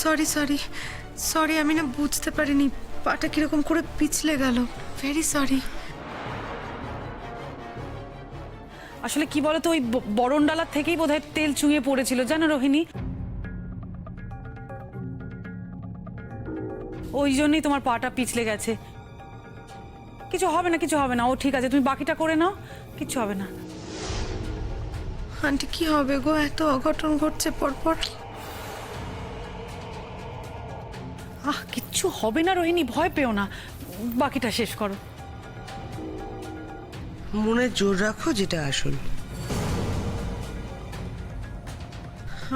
Sorry sorry sorry, আমি না বুঝতে পারিনি পাটা কিরকম করে পিছলে গেল। Very sorry. আসলে কি বলতো, ওই বরণডালার থেকেই বোধহয় তেল চুঁয়ে পড়েছিল, জানো রোহিণী? ওই জন্যই তোমার পাটা পিছলে গেছে। কিছু হবে না, কিছু হবে না, ও ঠিক আছে, তুমি বাকিটা করে নাও, কিছু হবে না। আন্টি কি হবে গো, এত অঘটন ঘটছে পরপর। কিচ্ছু হবে না রোহিণী, ভয় পেও না, বাকিটা শেষ করো। মনে জোর রাখো, যেটা আসল।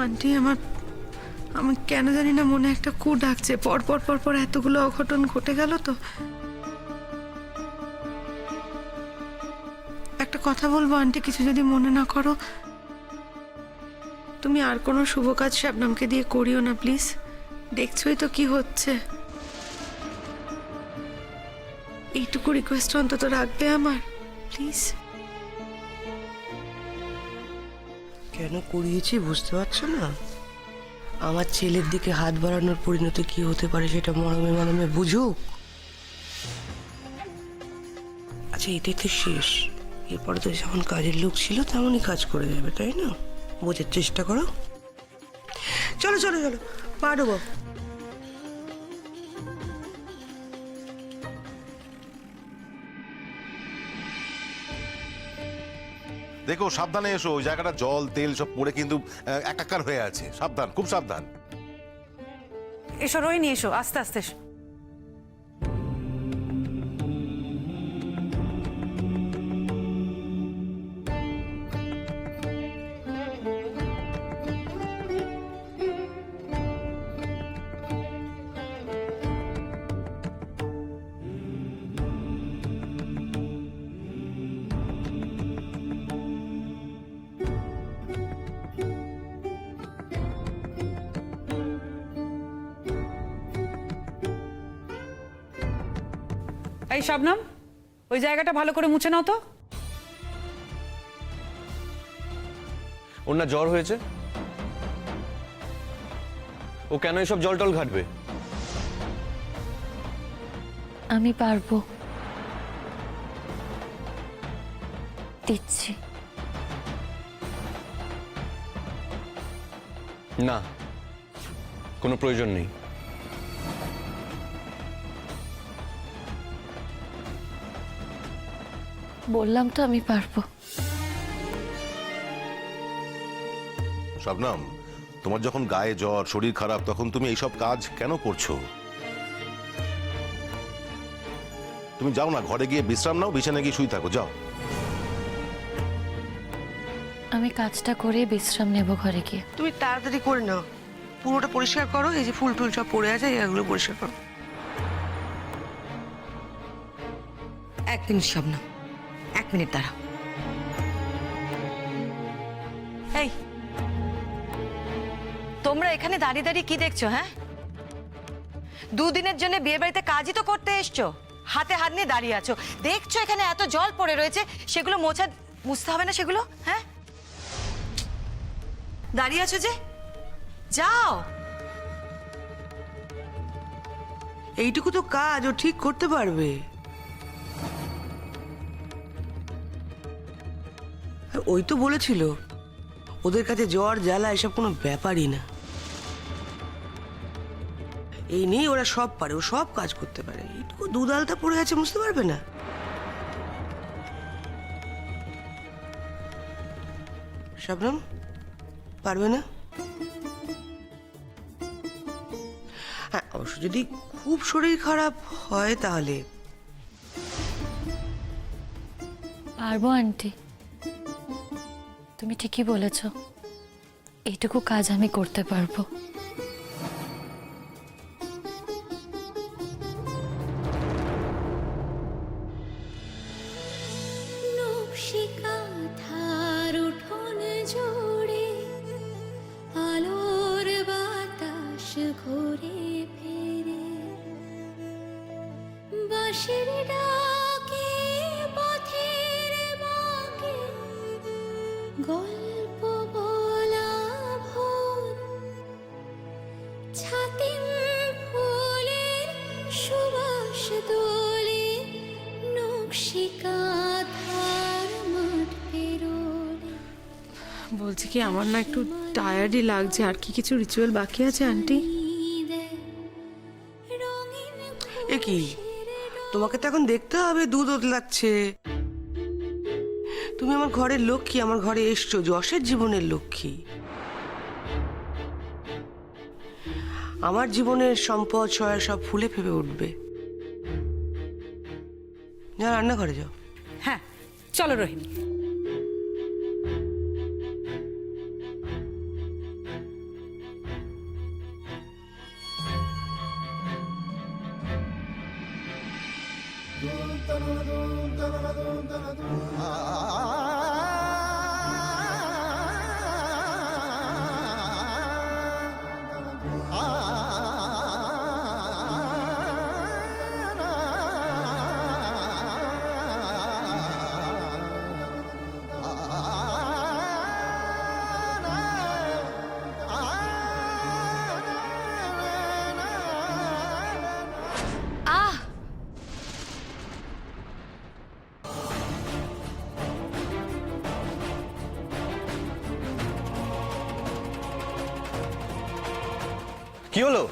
আন্টি আমার কেন জানি না মনে একটা কু ডাকছে, পরপর পরপর এতগুলো অঘটন ঘটে গেল তো। একটা কথা বলবো আন্টি, কিছু যদি মনে না করো। তুমি আর কোনো শুভ কাজ শবনমকে দিয়ে করিও না প্লিজ। দেখছোই তো কি হচ্ছে। এইটুকু রিকোয়েস্ট অন্তত রাখবে আমার, প্লিজ। কেন করিয়েছি বুঝতে পারছো না? আমার ছেলের দিকে হাত বাড়ানোর পরিণতি কি হতে পারে সেটা মরমে মরমে বুঝুক। আচ্ছা, এটাই তো শেষ। এরপরে তো যেমন কাজের লোক ছিল তেমনই কাজ করে যাবে, তাই না? বোঝার চেষ্টা করো। চলো চলো চলো, পা ডোবো। দেখো সাবধানে এসো, ওই জায়গাটা জল তেল সব পড়ে কিন্তু একাকার হয়ে আছে। সাবধান, খুব সাবধান। এসো রোহিণী, এসো, আস্তে আস্তে এসো। এই শবনম, ওই জায়গাটা ভালো করে মুছে নাও তো। ওর না জ্বর হয়েছে, ও কেন এসব জল টল ঘাটবে? আমি পারবো, দিচ্ছি। না, কোনো প্রয়োজন নেই। বললাম তো আমি পারবো। শবনম, তোমার যখন গায়ে জ্বর, শরীর খারাপ, তখন তুমি এইসব কাজ কেন করছো? তুমি যাও না, ঘরে গিয়ে বিশ্রাম নাও, বিছানায় গিয়ে শুয়ে থাকো, যাও। আমি কাজটা করে বিশ্রাম নেব ঘরে গিয়ে। তুমি তাড়াতাড়ি করে নাও, পুরোটা পরিষ্কার করো। এই যে ফুল টুল সব পড়ে আছে, এগুলো পরিষ্কার করো। এক মিনিট শবনম, এক মিনিট দাঁড়াও। এই, তোমরা এখানে দাঁড়িয়ে দাঁড়িয়ে কি দেখছো? হ্যাঁ, দুদিনের জন্য বিয়ে বাড়িতে কাজই তো করতে এসছো, হাতে হাত নিয়ে দাঁড়িয়ে আছো। দেখছো এখানে এত জল পড়ে রয়েছে, সেগুলো মুছতে হবে না সেগুলো? হ্যাঁ, দাঁড়িয়ে আছো যে, যাও। এইটুকু তো কাজ ও ঠিক করতে পারবে। ওই তো বলেছিল ওদের কাছে জ্বর জ্বালা এসব কোনো ব্যাপারই না। এই নিয়ে ওরা সব পারে, ও সব কাজ করতে পারে। এইটুকু দুধ আলতা পড়ে আছে, বুঝতে পারবে না? শবনম, পারবে না? হ্যাঁ, অবশ্য যদি খুব শরীর খারাপ হয় তাহলে। পারবো আন্টি, তুমি ঠিকই বলেছ, এইটুকু কাজ আমি করতে পারবো। ঘুরে ফিরে বাঁশির ডাকে পথের বাঁকে গল্প বলা ভোর ছাতিম ফুলের সুবাস দোলে নকশিকা ধার মাঠ পেরোলে বলছি কি আমার না একটু টায়ার্ডই লাগছে, আর কি কিছু রিচুয়াল বাকি আছে আন্টি? রঙিন এ কি, তোমাকে তো এখন দেখতে হবে, দুধ লাগছে। তুমি আমার ঘরের লক্ষ্মী, আমার ঘরে এসছো, যশের জীবনের লক্ষ্মী। আমার জীবনের সম্পদ সয়া সব ফুলে ফেপে উঠবে। যা রান্নাঘরে যাও। হ্যাঁ চলো রোহিণী। আহ কি হলো?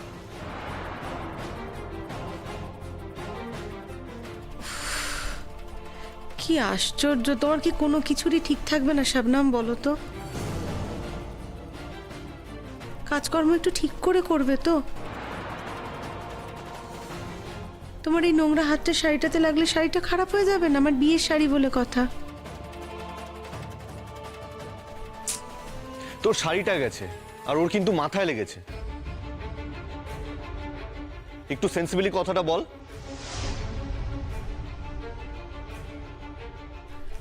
কি আশ্চর্য, তোমার কি কোনো কিছুরই ঠিক থাকবে না শবনম, বলো তো? কাজকর্ম একটু ঠিক করে করবে তো? তোমার এই নোংরা হাতটা শাড়িটাতে লাগলে শাড়িটা খারাপ হয়ে যাবে না? আমার বিয়ের শাড়ি বলে কথা। তোর শাড়িটা গেছে আর ওর কিন্তু মাথায় লেগেছে। একটু সেন্সিবলি কথাটা বল।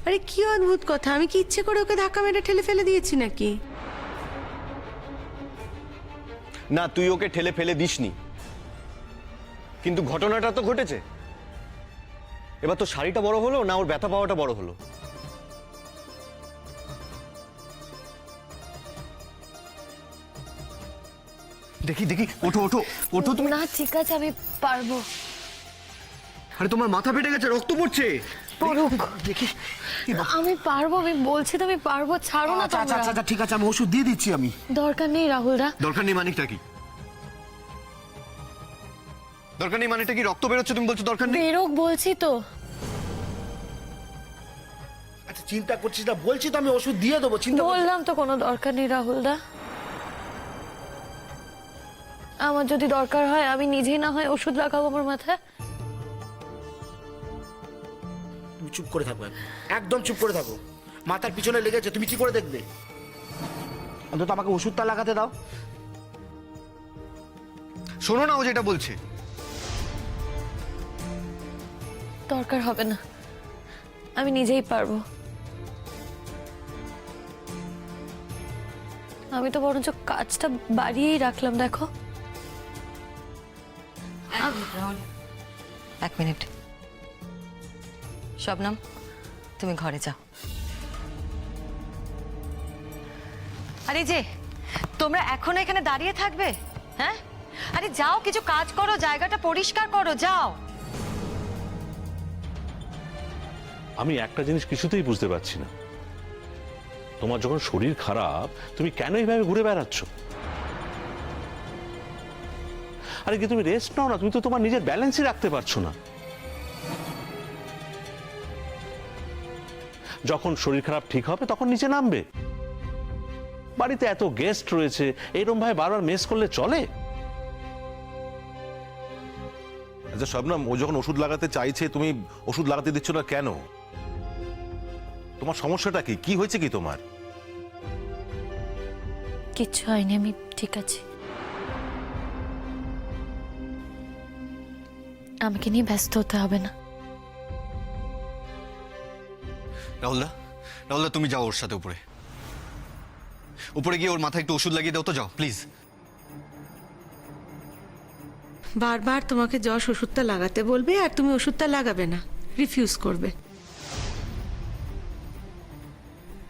আরে কি অদ্ভুত কথা, আমি কি ইচ্ছে করে ওকে ধাক্কা মেরে ঠেলে ফেলে দিয়েছি নাকি? না, তুই ওকে ঠেলে ফেলে দিসনি, কিন্তু ঘটনাটা তো ঘটেছে। এবার তো শাড়িটা বড় হলো না ওর ব্যথা পাওয়াটা বড় হলো? দেখি দেখি, ওঠো ওঠো ওঠো তুমি। না ঠিক আছে, আমি পারবো। আরে তোমার মাথা ফেটে গেছে, রক্ত পড়ছে। পড়ুক, দেখি। আমি পারবো, আমি বলছি তো আমি পারবো, ছাড়ো না আচ্ছা তোমরা। আচ্ছা ঠিক আছে, আমি ওষুধ দিয়ে দিচ্ছি। আমি দরকার নেই রাহুলদা। দরকার নেই মানিকটা কি? দরকার নেই মানেটা কি? রক্ত বেরোচ্ছে তুমি বলছো দরকার নেই? বেরোক বলছি তো। আচ্ছা চিন্তা করছিস না, বলছি তো আমি ওষুধ দিয়ে দেবো, চিন্তা করছিস না। বললাম তো কোনো দরকার নেই রাহুলদা। আমার যদি দরকার হয় আমি নিজেই না হয় ওষুধ লাগাবো আমার মাথায়। তুমি চুপ করে থাকো, একদম চুপ করে থাকো। মাথার পিছনে লেগেছে, তুমি কি করে দেখবে? অন্তত আমাকে ওষুধটা লাগাতে দাও। শোনো না ও যেটা বলছে। দরকার হবে না, আমি নিজেই পারবো। আমি তো বরঞ্চ কাজটা বাড়িয়েই রাখলাম, দেখো। এক মিনিট শবনম, তুমি ঘরে যাও। আরে যে তোমরা এখনো এখানে দাঁড়িয়ে থাকবে? হ্যাঁ, আরে যাও, কিছু কাজ করো, জায়গাটা পরিষ্কার করো, যাও। আমি একটা জিনিস কিছুতেই বুঝতে পারছি না, তোমার যখন শরীর খারাপ তুমি কেন এইভাবে ঘুরে বেড়াচ্ছ? আরে কি তুমি রেস্ট নাও না? তুমি তো তোমার নিজের ব্যালেন্সই রাখতে পারছো না। যখন শরীর খারাপ ঠিক হবে তখন নিচে নামবে। বাড়িতে এত গেস্ট রয়েছে, এরকম ভাবে বারবার মেস করলে চলে? আচ্ছা শবনম, ও যখন ওষুধ লাগাতে চাইছে তুমি ওষুধ লাগাতে দিচ্ছ না কেন? তোমার সমস্যাটা কি? কি হয়েছে কি তোমার? কিচ্ছু হয়নি, আমি ঠিক আছি। আমাকে নিয়ে ব্যস্ত হতে হবে না। রাহুলদা, রাহুলদা তুমি যাও ওর সাথে উপরে। উপরে গিয়ে ওর মাথায় একটু ওষুধ লাগিয়ে দাও তো, যাও প্লিজ। বারবার তোমাকে যশ ওষুধটা লাগাতে বলবে আর তুমি ওষুধটা লাগাবে না, রিফিউজ করবে।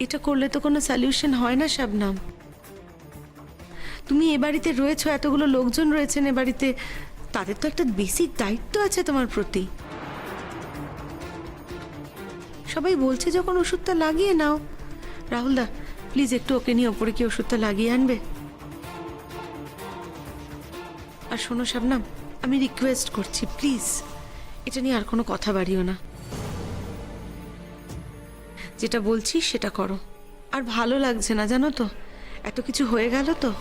এটা করলে তো কোনো সলিউশন হয় না শবনম। তুমি এ বাড়িতে রয়েছো, এতগুলো লোকজন রয়েছেন এ বাড়িতে, তাদের তো একটা বেসিক দায়িত্ব আছে তোমার প্রতি। সবাই বলছে যখন ওষুধটা লাগিয়ে নাও। রাহুলদা, প্লিজ একটু ওকে নিয়ে ওপরে কি ওষুধটা লাগিয়ে আনবে? আর শোনো শাবনাম, আমি রিকোয়েস্ট করছি, প্লিজ এটা নিয়ে আর কোনো কথা বাড়িও না। যেটা বলছি সেটা করো। আর ভালো লাগছে না জানো তো, এত কিছু হয়ে গেল তো।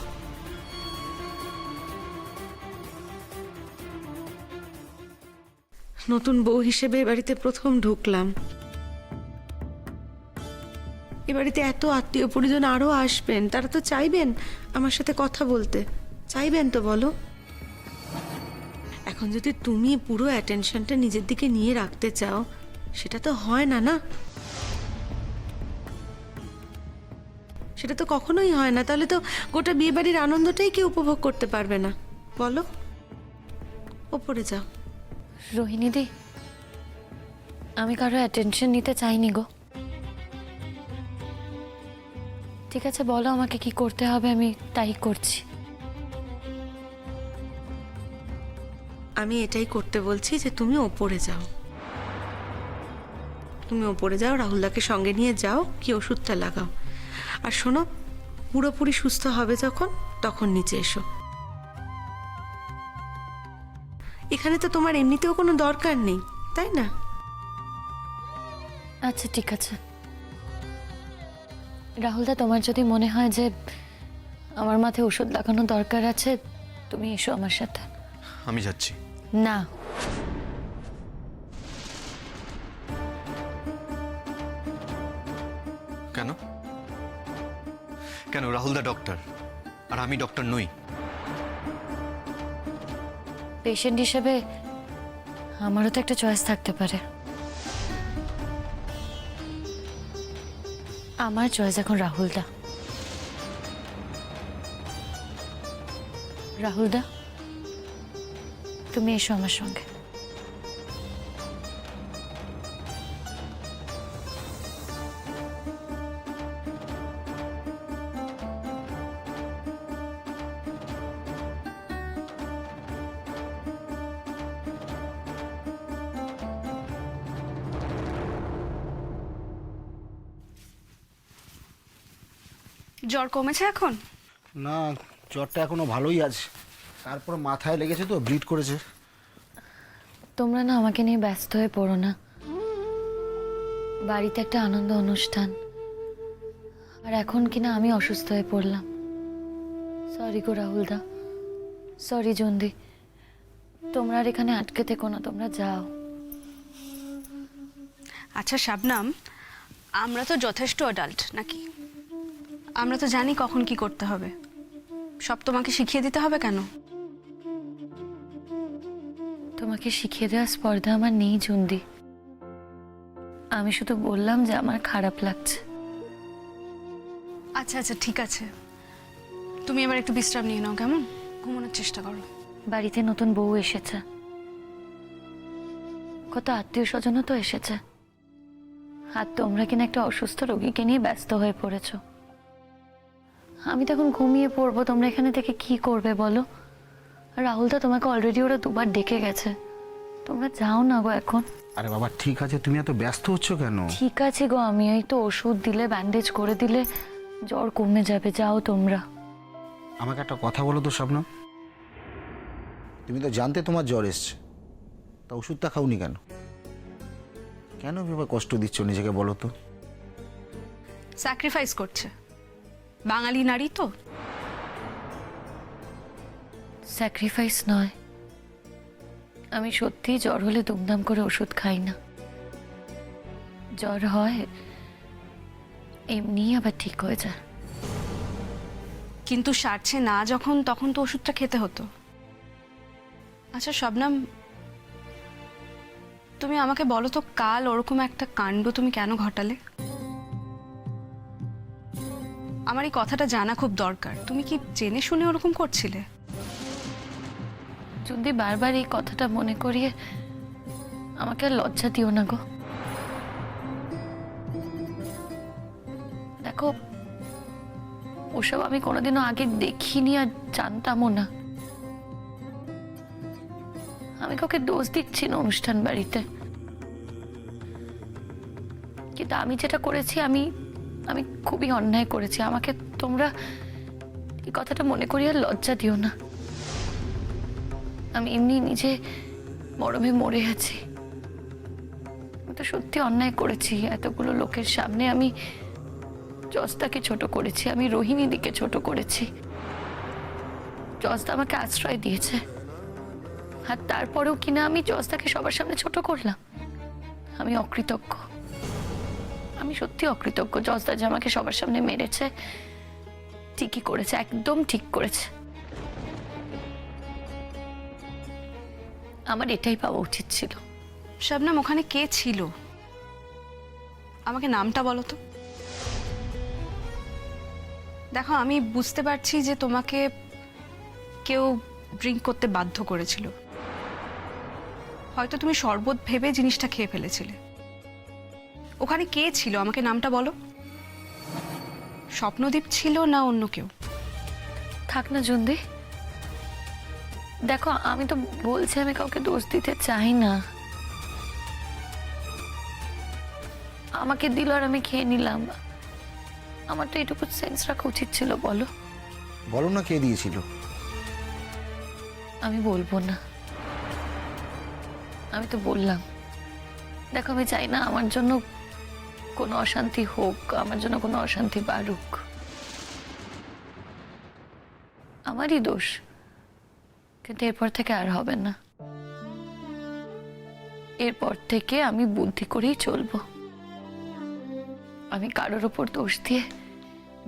নতুন বউ হিসেবে এ বাড়িতে প্রথম ঢুকলাম। এ বাড়িতে এত আত্মীয় পরিজন আরো আসবেন, তারা তো চাইবেন আমার সাথে কথা বলতে, চাইবেন তো বলো? এখন যদি তুমি পুরো অ্যাটেনশনটা নিজের দিকে নিয়ে রাখতে চাও, সেটা তো হয় না, না? সেটা তো কখনোই হয় না। তাহলে তো গোটা বিয়ে বাড়ির আনন্দটাই কেউ উপভোগ করতে পারবে না। বলো, ওপরে যাও। রোহিণীদি, আমি কারো অ্যাটেনশন নিতে চাইনি গো। ঠিক আছে, বলো আমাকে কি করতে হবে, আমি তাই করছি। আমি এটাই করতে বলছি যে তুমি ওপরে যাও। তুমি ওপরে যাও, রাহুলদাকে সঙ্গে নিয়ে যাও, কি ওষুধটা লাগাও। আর শোনো, পুরোপুরি সুস্থ হবে যখন, তখন নিচে এসো। এখানে তো তোমার এমনিতেও কোনো দরকার নেই, তাই না? আচ্ছা ঠিক আছে রাহুলদা, তোমার যদি মনে হয় যে আমার মাথায় ওষুধ লাগানো দরকার আছে, তুমি এসো আমার সাথে। আমি যাচ্ছি। না, কেন? কেন? রাহুলদা ডক্টর আর আমি ডক্টর নই। পেশেন্ট হিসেবে আমারও তো একটা চয়েস থাকতে পারে। আমার চয়েস এখন রাহুলদা। রাহুলদা, তুমি এসো আমার সঙ্গে। জ্বর কমেছে এখন? না, জ্বরটা এখনো ভালোই আছে, তারপর মাথায় লেগেছে তো ব্লিড করেছে। তোমরা না আমাকে নিয়ে ব্যস্ত হয়ে পড়ো না। বাড়িতে একটা আনন্দ অনুষ্ঠান, আর এখন কিনা আমি অসুস্থ হয়ে পড়লাম। সরি গো রাহুলদা, সরি জন্দি। তোমরা আর এখানে আটকে থেকো না, তোমরা যাও। আচ্ছা শাবনাম, আমরা তো যথেষ্ট অ্যাডাল্ট নাকি? আমরা তো জানি কখন কি করতে হবে। সব তোমাকে শিখিয়ে দিতে হবে কেন? তোমাকে শিখিয়ে দেওয়ার স্পর্ধা আমার নেই জন্দি। আমি শুধু বললাম যে আমার খারাপ লাগছে। আচ্ছা আচ্ছা ঠিক আছে, তুমি এবার একটু বিশ্রাম নিয়ে নাও, কেমন? ঘুমানোর চেষ্টা করো। বাড়িতে নতুন বউ এসেছে, কত আত্মীয় স্বজনও তো এসেছে, আর তোমরা কিনা একটা অসুস্থ রোগীকে নিয়ে ব্যস্ত হয়ে পড়েছো। আমি তখন ঘুমিয়ে পড়বো, তোমরা এখানে থেকে কি করবে বলো? রাহুলদা, তোমাকে অলরেডি ওরা দুবার ডেকে গেছে, তোমরা যাও না গো এখন। আরে বাবা ঠিক আছে, তুমি এত ব্যস্ত হচ্ছ কেন? ঠিক আছে গো, আমি এই তো ওষুধ দিলে, ব্যান্ডেজ করে দিলে জ্বর কমে যাবে, যাও তোমরা। আমাকে একটা কথা বলো তো শাবনাম, তুমি তো জানতে তোমার জ্বর এসছে, তা ওষুধটা খাওনি কেন? কেন এভাবে কষ্ট দিচ্ছ নিজেকে বলো তো? স্যাক্রিফাইস করছে, বাঙালি নারী তো। স্যাক্রিফাইস নয়, আমি সত্যি জ্বর হলে দুমদাম করে ওষুধ খাই না। জ্বর হয় এমনি, আবার ঠিক হয়ে যায়। কিন্তু সারছে না যখন, তখন তো ওষুধটা খেতে হতো। আচ্ছা শবনম, তুমি আমাকে বলো তো, কাল ওরকম একটা কাণ্ড তুমি কেন ঘটালে? আমার এই কথাটা জানা খুব দরকার। তুমি কি জেনে শুনে ওরকম করছিলে? যদি বারবার এই কথাটা মনে করিয়ে আমাকে আর লজ্জা দিও না গো। দেখো, ওসব আমি কোনোদিনও আগে দেখিনি আর জানতামও না। আমি কাউকে দোষ দিচ্ছি না অনুষ্ঠান বাড়িতে, কিন্তু আমি যেটা করেছি আমি আমি খুবই অন্যায় করেছি। আমাকে তোমরা এই কথাটা মনে করি আর লজ্জা দিও না। আমি এমনি নিজে মরমে মরে আছি। আমি তো সত্যি অন্যায় করেছি। এতগুলো লোকের সামনে আমি জজদাকে ছোট করেছি, আমি রোহিণীদিকে ছোট করেছি। জজদা আমাকে আশ্রয় দিয়েছে, আর তারপরেও কিনা আমি জজদাকে সবার সামনে ছোট করলাম। আমি অকৃতজ্ঞ, আমি সত্যি অকৃতজ্ঞ। জজদা যে আমাকে সবার সামনে মেরেছে ঠিকই করেছে, একদম ঠিক করেছে। আমার এটাই পাওয়া উচিত ছিল। শবনম, ওখানে কে ছিল? আমাকে নামটা বলো তো। দেখো, আমি বুঝতে পারছি যে তোমাকে কেউ ড্রিঙ্ক করতে বাধ্য করেছিল। হয়তো তুমি শরবত ভেবে জিনিসটা খেয়ে ফেলেছিলে। ওখানে কে ছিল আমাকে নামটা বলো। স্বপ্নদীপ ছিল না অন্য কেউ? থাক না জন্দি, দেখো আমি তো বলছি আমি কাউকে দোষ দিতে চাই না। আমাকে দিল আর আমি খেয়ে নিলাম। আমার তো এটুকু সেন্স রাখা উচিত ছিল। বলো বলো না কে দিয়েছিল। আমি বলবো না, আমি তো বললাম। দেখো আমি চাই না আমার জন্য কোনো অশান্তি হোক, আমার জন্য কোনো অশান্তি বাড়ুক। আমারই দোষ, কিন্তু এরপর থেকে আর হবে না। এরপর থেকে আমি বুদ্ধি করেই চলবো। আমি কারোর ওপর দোষ দিয়ে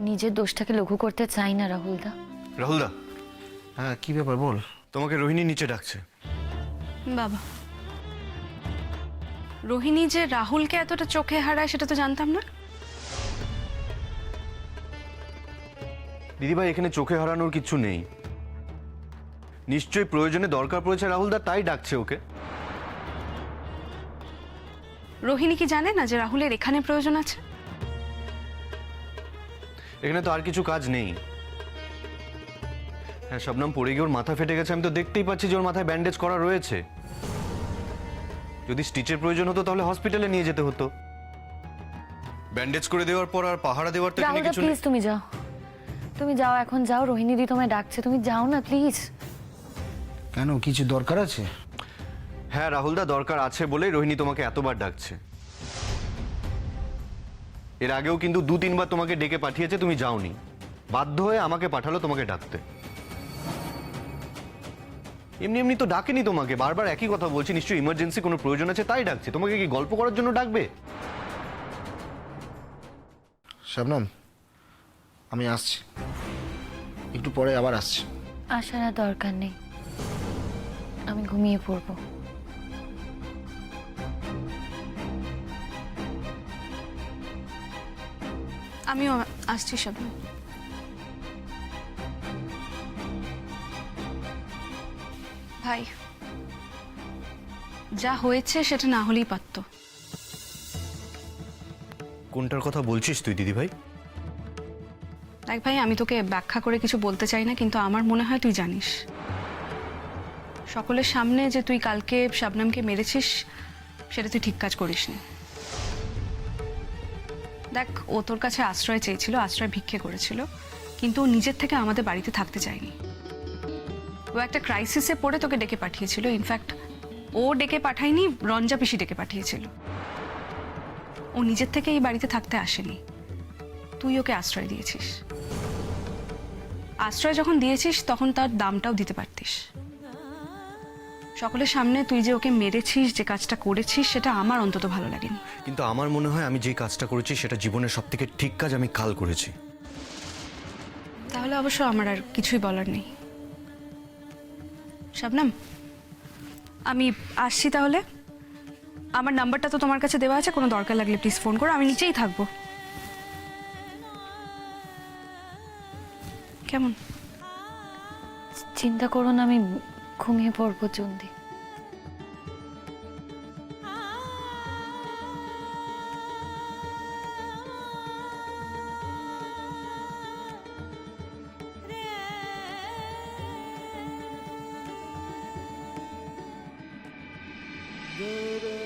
নিজের দোষটাকে লঘু করতে চাই না। রাহুলদা, রাহুলদা, হ্যাঁ কি ব্যাপার বল। তোমাকে রোহিণী নিচে ডাকছে। বাবা, রোহিণী যে রাহুলকে এতটা চোখে হারায় সেটা তো জানতাম না। দিদিভাই, এখানে চোখে হারানোর কিছু নেই। নিশ্চয়ই প্রয়োজনে দরকার পড়েছে রাহুলদা, তাই ডাকছে ওকে। রোহিণী কি জানে না যে রাহুলের এখানে প্রয়োজন আছে? এখানে তো আর কিছু কাজ নেই। হ্যাঁ, শবনম পড়ে গিয়ে ওর মাথা ফেটে গেছে, আমি তো দেখতেই পাচ্ছি যে ওর মাথায় ব্যান্ডেজ করা রয়েছে। যদি স্টিচের প্রয়োজন হতো তাহলে হসপিটালে নিয়ে যেতে হতো। ব্যান্ডেজ করে দেওয়ার পর আর পাহারা দেওয়ার তো এখানে রাহুলদা কিছু নেই। প্লিজ তুমি যাও, তুমি যাও, এখন যাও। রোহিণী দি তোমায় ডাকছে, তুমি যাও না প্লিজ। কেন, কিছু দরকার আছে? হ্যাঁ রাহুলদা, দরকার আছে বলেই রোহিণী তোমাকে এতবার ডাকছে। এর আগেও কিন্তু 2-3 বার তোমাকে ডেকে পাঠিয়েছে, তুমি যাওনি। বাধ্য হয়ে আমাকে পাঠালো তোমাকে ডাকতে। এমনি এমনি তো ডাকেনি তোমাকে, বারবার একই কথা বলছি। নিশ্চয়ই ইমার্জেন্সি কোনো প্রয়োজন আছে তাই ডাকছে। তোমাকে কি গল্প করার জন্য ডাকবে? শবনম, আমি আসছি, একটু পরে আবার আসছি। আসার আর দরকার নেই, আমি ঘুমিয়ে পড়বো। আমিও আসছি শবনম। ভাই, যা হয়েছে সেটা না হলেই পারত। কোনটার কথা বলছিস তুই দিদিভাই? দেখ ভাই, আমি তোকে ব্যাখ্যা করে কিছু বলতে চাই না, কিন্তু আমার মনে হয় তুই জানিস। সকলের সামনে যে তুই কালকে শবনমকে মেরেছিস সেটা তুই ঠিক কাজ করিসনি। দেখ, ও তোর কাছে আশ্রয় চেয়েছিল, আশ্রয় ভিক্ষে করেছিল, কিন্তু ও নিজের থেকে আমাদের বাড়িতে থাকতে চায়নি। ও একটা ক্রাইসিসে পড়ে তোকে ডেকে পাঠিয়েছিল। ইনফ্যাক্ট ও ডেকে পাঠায়নি, রঞ্জা পিসি ডেকে পাঠিয়েছিল। ও নিজের থেকে এই বাড়িতে থাকতে আসেনি, তুই ওকে আশ্রয় দিয়েছিস। আশ্রয় যখন দিয়েছিস তখন তার দামটাও দিতে পারতিস। সকলের সামনে তুই যে ওকে মেরেছিস, যে কাজটা করেছিস, সেটা আমার অন্তত ভালো লাগেনি। কিন্তু আমার মনে হয় আমি যে কাজটা করেছি সেটা জীবনের সব থেকে ঠিক কাজ আমি কাল করেছি। তাহলে অবশ্য আমার আর কিছুই বলার নেই। শবনম, আমি আসছি তাহলে। আমার নাম্বারটা তো তোমার কাছে দেওয়া আছে, কোনো দরকার লাগলে প্লিজ ফোন করো, আমি নিচেই থাকবো। কেমন? চিন্তা করো না, আমি ঘুমিয়ে পড়বো চন্দি। রে রে